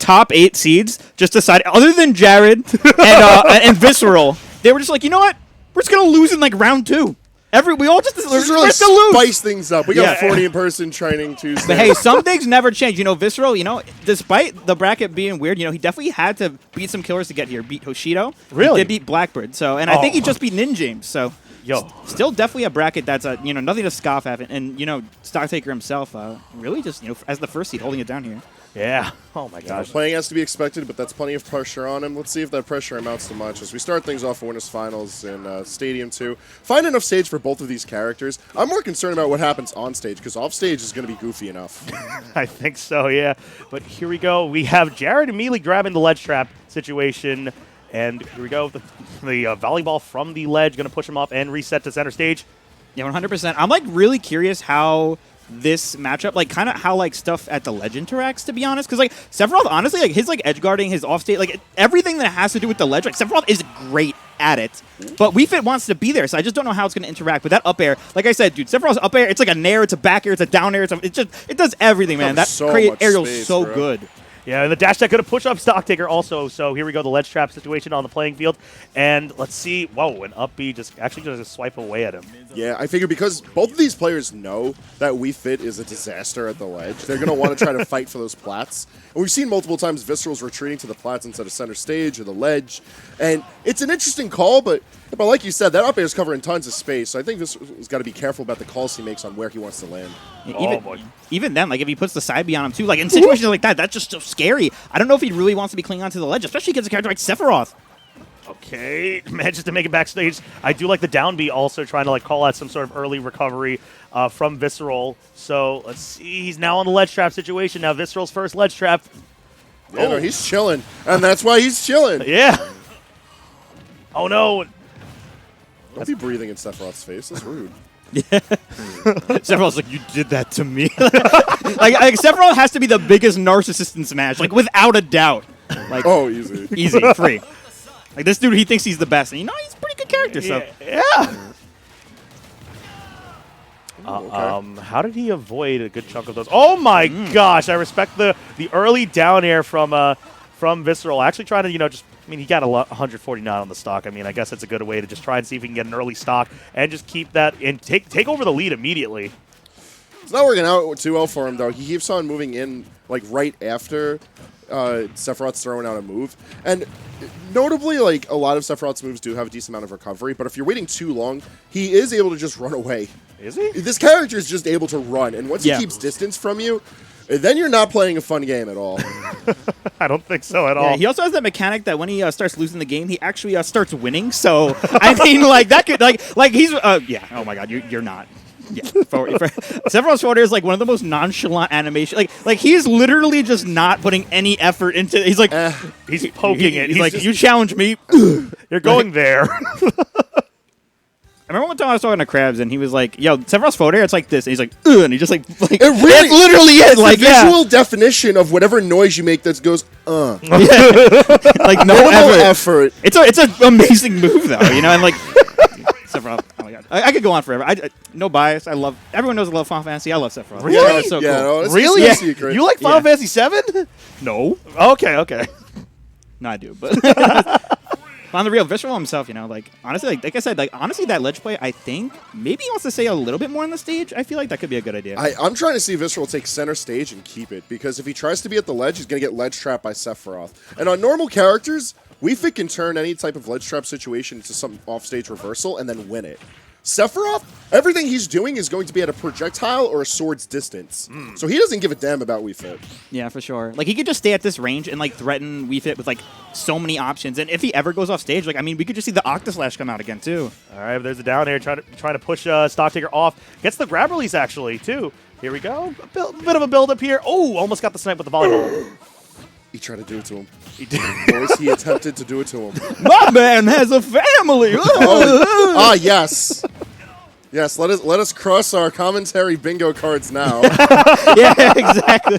top 8 seeds just decided, other than Jared and Visceral, they were just like, you know what? We're just going to lose in like round 2. We all just really spice things up. We got 40 in-person training Tuesday. But hey, some things never change. You know, Visceral, you know, despite the bracket being weird, you know, he definitely had to beat some killers to get here. Beat Hoshido. Really? He did beat Blackbird. So, and I think he just beat Ninjames. So, still definitely a bracket that's, you know, nothing to scoff at. And, you know, Stocktaker himself really just, you know, as the first seed holding it down here. Yeah. Oh, my gosh. Playing has to be expected, but that's plenty of pressure on him. Let's see if that pressure amounts to much as we start things off in Winners Finals in Stadium 2. Find enough stage for both of these characters. I'm more concerned about what happens on stage, because off stage is going to be goofy enough. I think so, yeah. But here we go. We have Jared immediately grabbing the ledge trap situation. And here we go. The volleyball from the ledge going to push him off and reset to center stage. Yeah, 100%. I'm, like, really curious how this matchup, like, kind of how, like, stuff at the ledge interacts, to be honest. Because, like, Sephiroth, honestly, like, his, like, edge guarding, his off-stage, like, everything that has to do with the ledge, like, Sephiroth is great at it. But Wii Fit wants to be there, so I just don't know how it's going to interact with that up air. Like I said, dude, Sephiroth's up air, it's like a nair, it's a back air, it's a down air, it does everything, man. That create aerial's so good. Yeah, and the dash tech going to push up Stocktaker also. So here we go, the ledge trap situation on the playing field. And let's see. Whoa, an up B just swipe away at him. Yeah, I figure because both of these players know that Wii Fit is a disaster at the ledge, they're going to want to try to fight for those plats. And we've seen multiple times Visceral's retreating to the plats instead of center stage or the ledge. And it's an interesting call, but like you said, that up air is covering tons of space. So I think Visceral's got to be careful about the calls he makes on where he wants to land. Yeah, even then, like, if he puts the side B on him, too, like, in situations like that, that's just so scary. I don't know if he really wants to be clinging onto the ledge, especially against a character like Sephiroth. Okay, manages to make it backstage. I do like the down B also trying to, like, call out some sort of early recovery from Visceral. So, let's see. He's now on the ledge trap situation. Now, Visceral's first ledge trap. Yeah, no, he's chilling. And that's why he's chilling. Yeah. Oh, no. Don't be breathing in Sephiroth's face. That's rude. Yeah. Sephiroth's like, you did that to me. like Sephiroth has to be the biggest narcissist in Smash, like, without a doubt. Like, oh, easy. Easy, free. Like, this dude, he thinks he's the best. And, you know, he's a pretty good character, so. Yeah. Okay. How did he avoid a good chunk of those? Oh, my gosh. I respect the early down air from Visceral. Actually trying to, you know, just, I mean, he got 149 on the stock. I mean, I guess it's a good way to just try and see if he can get an early stock and just keep that and take over the lead immediately. It's not working out too well for him, though. He keeps on moving in, like, right after Sephiroth's throwing out a move. And notably, like, a lot of Sephiroth's moves do have a decent amount of recovery, but if you're waiting too long, he is able to just run away. Is he? This character is just able to run, and once he keeps distance from you, then you're not playing a fun game at all. I don't think so at all. He also has that mechanic that when he starts losing the game, he actually starts winning. So, I mean, like, that could, like he's, yeah, oh my god, you're not. Yeah, Sephiroth's forward air is like one of the most nonchalant animation. Like he's literally just not putting any effort into. He's like, he's poking it. He's like, you challenge me. You're going there. I remember one time I was talking to Krabs and he was like, "Yo, Sephiroth's forward air, it's like this," and he's like, "Ugh," and he just like it really, literally is like the visual definition of whatever noise you make that goes, like no effort. It's an amazing move though, you know, and like. Sephiroth. Oh my god, I could go on forever. No bias. Everyone knows I love Final Fantasy. I love Sephiroth. Really? Yeah, it's so cool. No, really? It's no secret. You like Final Fantasy 7? No. Okay. No, I do, but on the real, Visceral himself, you know, like, honestly, like I said, like, honestly, that ledge play, I think, maybe he wants to stay a little bit more on the stage. I feel like that could be a good idea. I'm trying to see Visceral take center stage and keep it, because if he tries to be at the ledge, he's going to get ledge trapped by Sephiroth. And on normal characters, Wii Fit can turn any type of ledge trap situation into some off-stage reversal and then win it. Sephiroth, everything he's doing is going to be at a projectile or a sword's distance. So he doesn't give a damn about Wii Fit. Yeah, for sure. Like, he could just stay at this range and, like, threaten Wii Fit with, like, so many options. And if he ever goes off stage, like, I mean, we could just see the Octaslash come out again, too. All right, there's a down air trying to push Stocktaker off. Gets the grab release, actually, too. Here we go. A bit of a build-up here. Oh, almost got the snipe with the volleyball. He tried to do it to him. He did. Boys, he attempted to do it to him. My man has a family! Yes. Yes, let us cross our commentary bingo cards now. Yeah, exactly.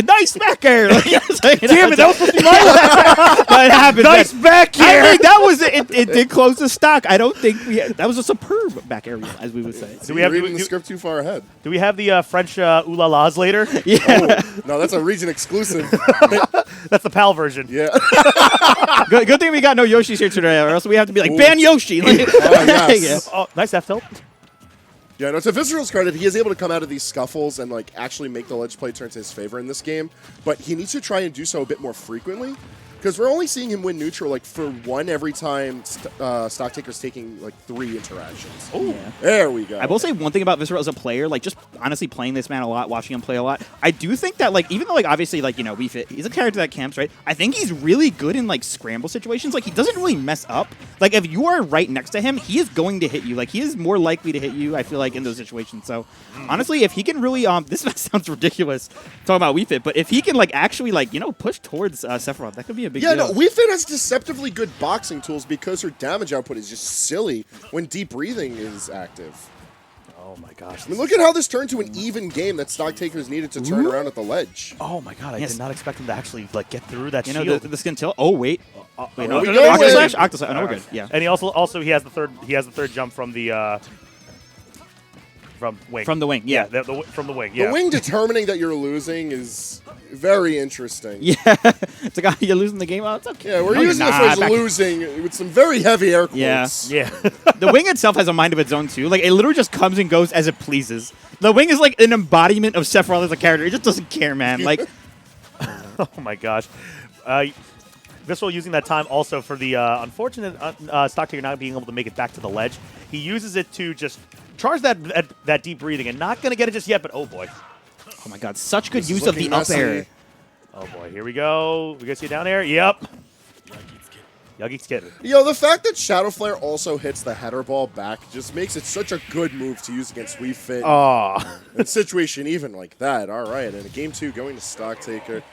Nice back air. Damn it, that was supposed to be my it happened. Nice back here. I think that was it. It did close the stock. I don't think that was a superb back area, as we would say. You're reading the script too far ahead. Do we have the French ooh-la-las later? Yeah. Oh, no, that's a region exclusive. That's the PAL version. Yeah. Good thing we got no Yoshi's here today, or else we have to be like, ban Yoshi. Like, yes. Oh, nice F tilt. Yeah, no, to Visceral's credit, he is able to come out of these scuffles and like actually make the ledge play turn to his favor in this game, but he needs to try and do so a bit more frequently, because we're only seeing him win neutral like for one every time Stocktaker's taking like 3 interactions. Oh, yeah. There we go. I will say one thing about Visceral as a player, like just honestly playing this man a lot, watching him play a lot, I do think that like even though like obviously like Wii Fit, he's a character that camps, right? I think he's really good in like scramble situations. Like he doesn't really mess up. Like if you are right next to him, he is going to hit you. Like he is more likely to hit you, I feel like, in those situations. So honestly, if he can really this sounds ridiculous talking about Wii Fit, but if he can like actually like push towards Sephiroth, that could be a big deal. No, Wii Fit has deceptively good boxing tools because her damage output is just silly when deep breathing is active. Oh my gosh. I mean, look at how this turned to an even game that Stocktaker's needed to turn around at the ledge. Oh my god, I Yes. did not expect him to actually like get through that shield. The skin tilt. Oh wait, wait, no, we no, go Octo in. Slash, Octo Slash. Oh, no, we're good. Yeah, And he also he has the third jump from the from wing. from the wing. Yeah, from the wing. Yeah. The wing determining that you're losing is very interesting. yeah. It's like you're losing the game. Oh, it's okay. Yeah, we're No, you're using the not. phrase Back- losing with some very heavy air quotes. Yeah. Yeah. The wing itself has a mind of its own too. Like it literally just comes and goes as it pleases. The wing is like an embodiment of Sephiroth as a character. It just doesn't care, man. Like Oh my gosh. Visceral using that time also for the unfortunate Stocktaker not being able to make it back to the ledge. He uses it to just charge that deep breathing and not going to get it just yet, but oh boy. oh my god, such good This use is of the looking up messy. air. Oh boy, here we go. We gonna see down air? Yep. Yuggy's kidding. Yo, the fact that Shadow Flare also hits the header ball back just makes it such a good move to use against Wii Fit. Oh. In a situation even like that, all right. And a game 2 going to Stocktaker.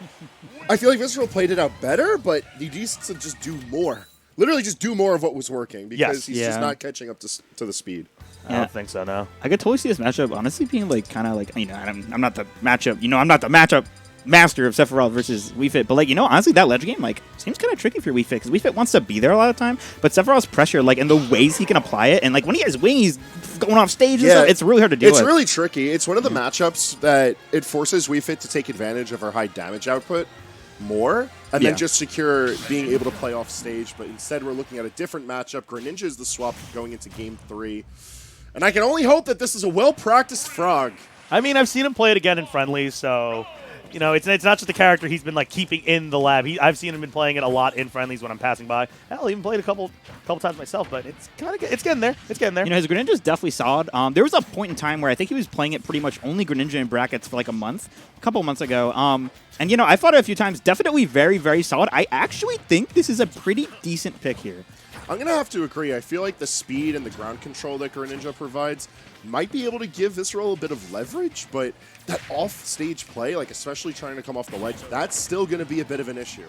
I feel like Visceral played it out better, but he needs to just do more. Literally just do more of what was working because Yes. he's Yeah. just not catching up to the speed. I don't think so, no. I could totally see this matchup honestly being like kind of like I'm not the matchup. I'm not the matchup master of Sephiroth versus Wii Fit, but like honestly that ledge game like seems kind of tricky for Wii Fit because Wii Fit wants to be there a lot of time, but Sephiroth's pressure like and the ways he can apply it and like when he has wing he's going off stage and stuff, it's really hard to deal It's with. really tricky. It's one of the matchups that it forces Wii Fit to take advantage of our high damage output more and Yeah. then just secure being able to play off stage, but instead we're looking at a different matchup. Greninja is the swap going into game 3. And I can only hope that this is a well-practiced frog. I mean, I've seen him play it again in friendlies, so it's not just a character he's been like keeping in the lab. I've seen him been playing it a lot in friendlies when I'm passing by. Hell, even played a couple times myself, but it's getting there. It's getting there. His Greninja is definitely solid. There was a point in time where I think he was playing it pretty much only Greninja in brackets for like a couple of months ago. And I fought it a few times. Definitely very, very solid. I actually think this is a pretty decent pick here. I'm going to have to agree. I feel like the speed and the ground control that Greninja provides might be able to give Visceral a bit of leverage, but that off-stage play, like especially trying to come off the ledge, that's still going to be a bit of an issue.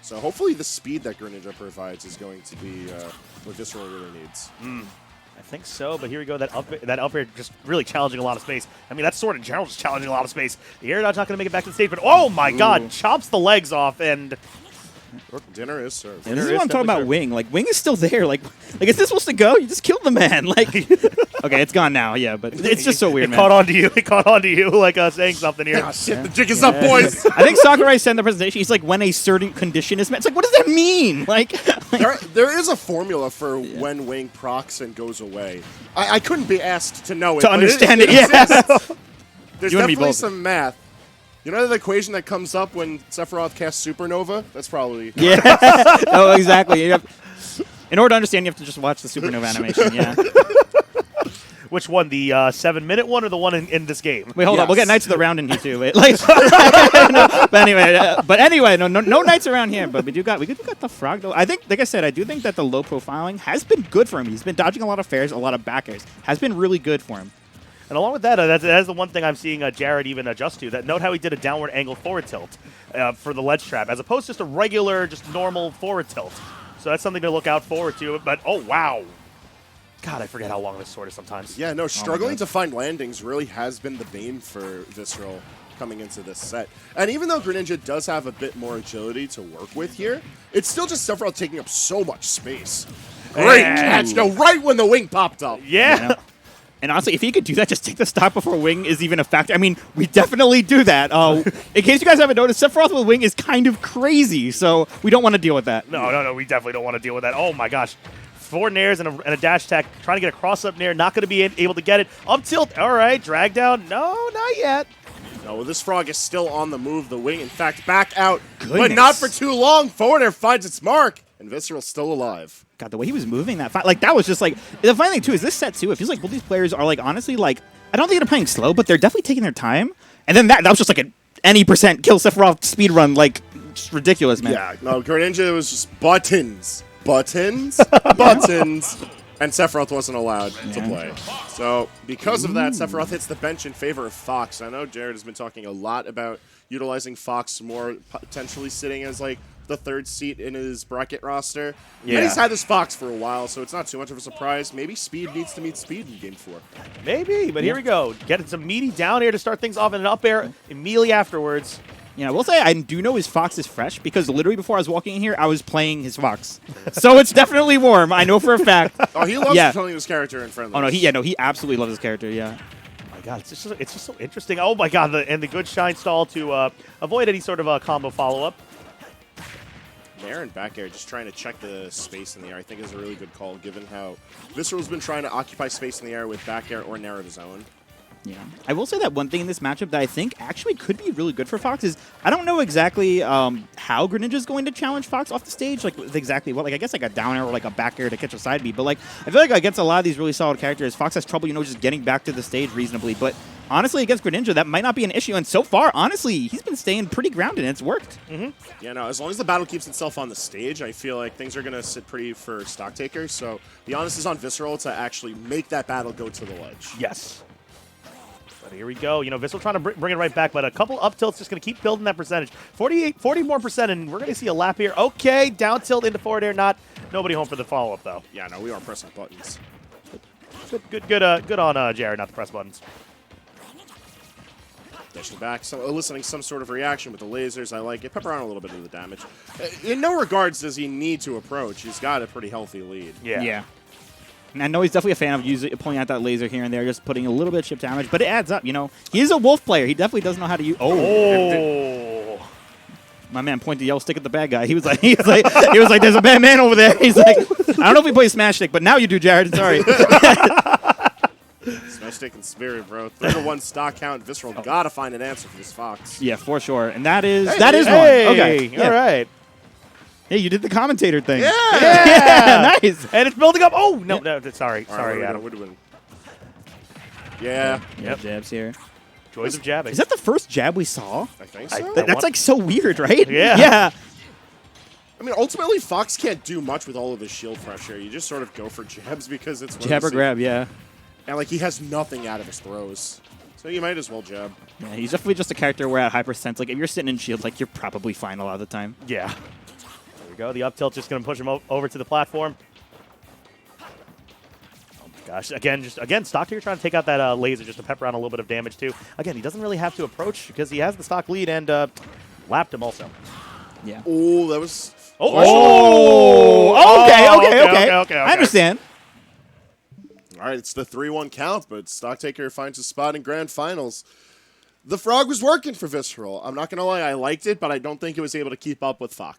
So hopefully the speed that Greninja provides is going to be what Visceral really needs. I think so, but here we go. That up air just really challenging a lot of space. I mean, that sword in general is challenging a lot of space. The air dodge not going to make it back to the stage, but oh my god, chops the legs off and... Dinner is served. And this is what I'm talking about. Wing, like Wing is still there. Like is this supposed to go? You just killed the man. Like, okay, it's gone now. Yeah, but it's just so weird, It man. caught on to you. It caught on to you, like saying something here. Ah, shit, the jig is up, boys. I think Sakurai said in the presentation, he's like, when a certain condition is met. It's like, what does that mean? Like There is a formula for when Wing procs and goes away. I couldn't be asked to know it. to but understand it, exists. There's You and me definitely both. some math. You know the equation that comes up when Sephiroth casts Supernova? That's probably... yeah. Oh, exactly. In order to understand, you have to just watch the Supernova animation. Yeah. Which one, the 7-minute one or the one in this game? Wait, hold on. We'll get Yes. Knights of the Round in here too. Wait, like, no, but anyway, no Knights around here. But we do got the frog though. I think, like I said, I do think that the low profiling has been good for him. He's been dodging a lot of fairs, a lot of back airs. Has been really good for him. And along with that, that's the one thing I'm seeing Jared even adjust to. That note how he did a downward angle forward tilt for the ledge trap, as opposed to just a regular, just normal forward tilt. So that's something to look out forward to. But oh wow, God, I forget how long this sword is sometimes. Yeah, no, struggling to find landings really has been the bane for Visceral. coming into this set. And even though Greninja does have a bit more agility to work with here, it's still just Sephiroth taking up so much space. Great catch. No, right when the wing popped up. Yeah. And honestly, if he could do that, just take the stock before wing is even a factor. I mean, we definitely do that. In case you guys haven't noticed, Sephiroth with wing is kind of crazy, so we don't want to deal with that. No, we definitely don't want to deal with that. Oh my gosh. 4 nairs and a dash attack, trying to get a cross-up nair, not going to be able to get it. Up tilt, all right, drag down. No, not yet. No, this frog is still on the move. The wing, in fact, back out, but Goodness. not for too long. Forward air finds its mark, and Visceral's still alive. God, the way he was moving that, like that was just like the funny thing too is this set too. It feels like both these players are like honestly like I don't think they're playing slow, but they're definitely taking their time. And then that was just like an any percent kill Sephiroth speed run, like just ridiculous, man. Yeah, no, Greninja was just buttons, buttons, buttons, and Sephiroth wasn't allowed to play. So because of that, Sephiroth hits the bench in favor of Fox. I know Jared has been talking a lot about utilizing Fox more, potentially sitting as like the 3rd seat in his bracket roster. Yeah. And he's had this Fox for a while, so it's not too much of a surprise. Maybe speed needs to meet speed in Game 4. Maybe, but here we go. Getting some meaty down air to start things off and an up air immediately afterwards. You know, I will say I do know his Fox is fresh because literally before I was walking in here, I was playing his Fox. So it's definitely warm. I know for a fact. Oh, he loves killing his character in friendly. Oh no, he absolutely loves his character. Yeah. Oh my God, it's just so interesting. Oh my God, and the good shine stall to avoid any sort of a combo follow-up. Nair and back air, just trying to check the space in the air, I think is a really good call, given how Visceral's been trying to occupy space in the air with back air or Nair of his own. Yeah. I will say that one thing in this matchup that I think actually could be really good for Fox is I don't know exactly how Greninja's going to challenge Fox off the stage, like with exactly what, like I guess like a down air or like a back air to catch a side B, but like I feel like against a lot of these really solid characters, Fox has trouble, you know, just getting back to the stage reasonably, but honestly against Greninja, that might not be an issue, and so far, honestly, he's been staying pretty grounded, and it's worked. Yeah, no, as long as the battle keeps itself on the stage, I feel like things are going to sit pretty for Stocktaker, so the onus is on Visceral to actually make that battle go to the ledge. Yes. But here we go. You know, Visceral trying to bring it right back, but a couple up tilts just going to keep building that percentage. 40 more percent, and we're going to see a lap here. Okay, down tilt into forward air. Nobody home for the follow-up, though. Yeah, no, we aren't pressing buttons. Good on Jared, not to press buttons. Dashing back, eliciting some sort of reaction with the lasers. I like it. Pepper on a little bit of the damage. In no regards does he need to approach. He's got a pretty healthy lead. Yeah. And I know he's definitely a fan of pulling out that laser here and there, just putting a little bit of chip damage, but it adds up, you know. He is a wolf player. He definitely does know how to use. Oh. My man pointed the yellow stick at the bad guy. He was like, there's a bad man over there. He's like, I don't know if he plays Smash Stick, but now you do, Jared. Sorry. Smash Stick and Spirit, bro. 3-1 stock count. Visceral gotta find an answer for this Fox. Yeah, for sure. And that is one. Hey, Okay. All right. Hey, you did the commentator thing. Yeah. Yeah, nice. And it's building up. Oh, no, sorry, All right, Adam. what are we doing? Yeah. Yep. Jabs here. Joys of jabbing. Is that the first jab we saw? I think so. That's like so weird, right? Yeah. Yeah. I mean, ultimately, Fox can't do much with all of his shield pressure. You just sort of go for jabs because it's Jab or grab, yeah. And like he has nothing out of his throws, so you might as well jab. Yeah, he's definitely just a character where at high percent, like if you're sitting in shield, like you're probably fine a lot of the time. Yeah. There we go. The up tilt just going to push him over to the platform. Oh my gosh. Again, Stocktaker trying to take out that laser just to pepper on a little bit of damage too. Again, he doesn't really have to approach because he has the stock lead and lapped him also. Yeah. Oh, that was. Okay. I understand. All right, it's the 3-1 count, but Stocktaker finds a spot in Grand Finals. The frog was working for Visceral. I'm not going to lie, I liked it, but I don't think it was able to keep up with Fox.